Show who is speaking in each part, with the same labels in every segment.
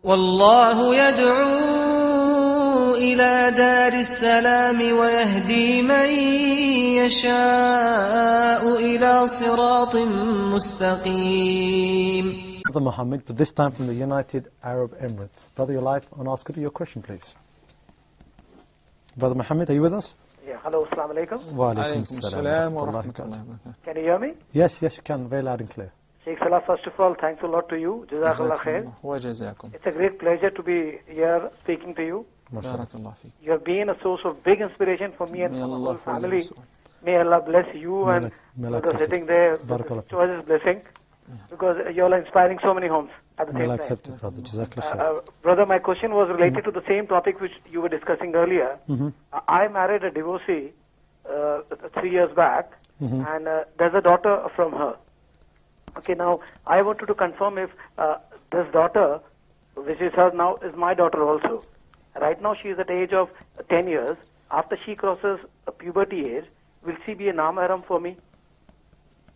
Speaker 1: والله يدعو إلى دار السلام ويهدي من يشاء إلى صراط مستقيم.
Speaker 2: Brother Muhammad, but this time from the United Arab Emirates. Brother, you're live on Ask Qudra. Your question, please. Brother Muhammad, are you with us?
Speaker 3: Yeah, hello, assalamu alaikum.
Speaker 2: Wa alaikum salam wa rahmatullahi.
Speaker 3: Can you hear me?
Speaker 2: Yes, you can, very loud and clear.
Speaker 3: Sheikh Salah, first of all, thanks a lot to you. Jazakallah khair. It's a great pleasure to be here speaking to you. You have been a source of big inspiration for me and for my whole family. May Allah bless you and those sitting there. Choices blessing. Because you all are inspiring so many homes at the same time.
Speaker 2: Accepted, brother. Jazakallah khair.
Speaker 3: Brother, my question was related to the same topic which you were discussing earlier. I married a divorcee 3 years back, and there's a daughter from her. Okay, now I wanted to confirm if this daughter, which is her now, is my daughter also. Right now she is at the age of 10 years. After she crosses a puberty age, will she be a Namaharam for me?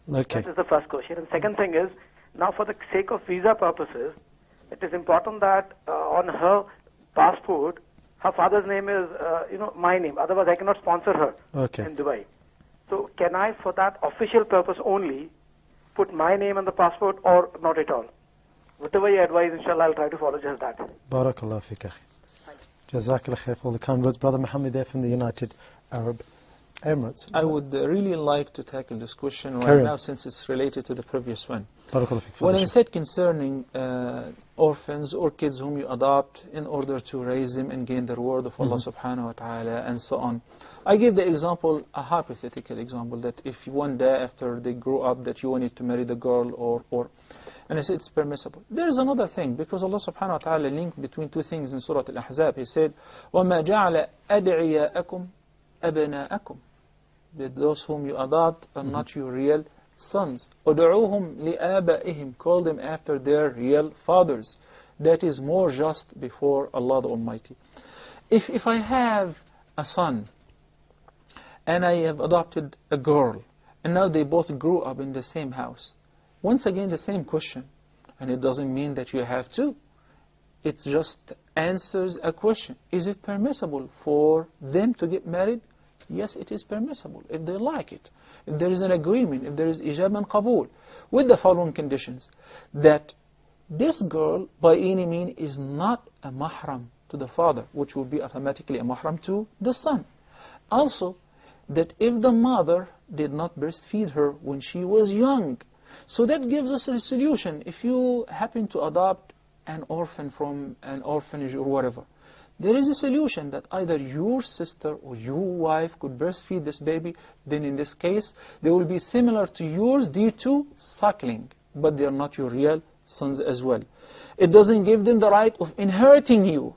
Speaker 2: Okay.
Speaker 3: That is the first question. And second thing is, now for the sake of visa purposes, it is important that on her passport, her father's name is, my name. Otherwise, I cannot sponsor her in Dubai. So can I, for that official purpose only, put my name on the passport or not at all? Whatever you advise, inshallah, I'll try to follow just that.
Speaker 2: Barakallah fiqh, akhi. Jazakallah khair for all the kind words. Brother Muhammad there from the United Arab Emirates.
Speaker 4: I would really like to tackle this question right now since it's related to the previous one. When I said concerning orphans or kids whom you adopt in order to raise them and gain the reward of Allah subhanahu wa ta'ala and so on, I gave the example, a hypothetical example, that if one day after they grow up that you wanted to marry the girl or and I said it's permissible. There is another thing, because Allah subhanahu wa ta'ala linked between two things in Surah Al-Ahzab. He said, وَمَا جَعَلَ أَدْعِيَاءَكُمْ أَبْنَاءَكُمْ, that those whom you adopt are not your real sons. أُدْعُوهُمْ لِآبَائِهِمْ, call them after their real fathers. That is more just before Allah the Almighty. If I have a son and I have adopted a girl and now they both grew up in the same house, once again the same question, and it doesn't mean that you have to. It just answers a question. Is it permissible for them to get married? Yes, it is permissible if they like it. If there is an agreement, if there is ijab and qabul, with the following conditions: that this girl by any means is not a mahram to the father, which will be automatically a mahram to the son. Also, that if the mother did not breastfeed her when she was young, so that gives us a solution. If you happen to adopt an orphan from an orphanage or whatever, there is a solution that either your sister or your wife could breastfeed this baby. Then in this case, they will be similar to yours due to suckling, but they are not your real sons as well. It doesn't give them the right of inheriting you,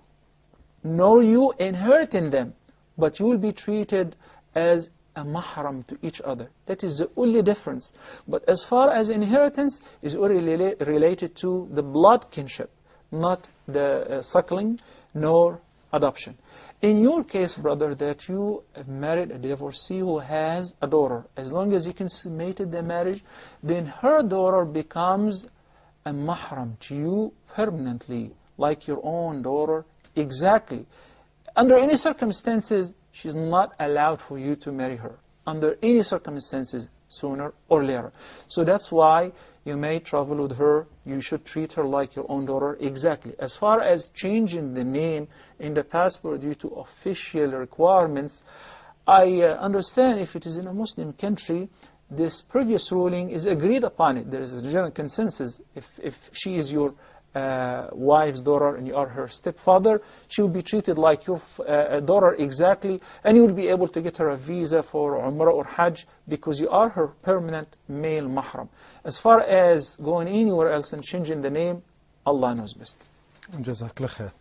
Speaker 4: nor you inheriting them, but you will be treated as a mahram to each other. That is the only difference. But as far as inheritance is only related to the blood kinship, not the suckling nor adoption. In your case, brother, that you have married a divorcee who has a daughter, as long as you consummated the marriage, then her daughter becomes a mahram to you permanently, like your own daughter, exactly. Under any circumstances, she's not allowed for you to marry her, under any circumstances, sooner or later. So that's why you may travel with her, you should treat her like your own daughter, exactly. As far as changing the name in the passport due to official requirements, I understand if it is in a Muslim country, this previous ruling is agreed upon it. There is a general consensus. If she is your wife's daughter and you are her stepfather, she will be treated like your daughter exactly, and you will be able to get her a visa for Umrah or Hajj because you are her permanent male mahram. As far as going anywhere else and changing the name, Allah knows best.
Speaker 2: Jazakallah khair.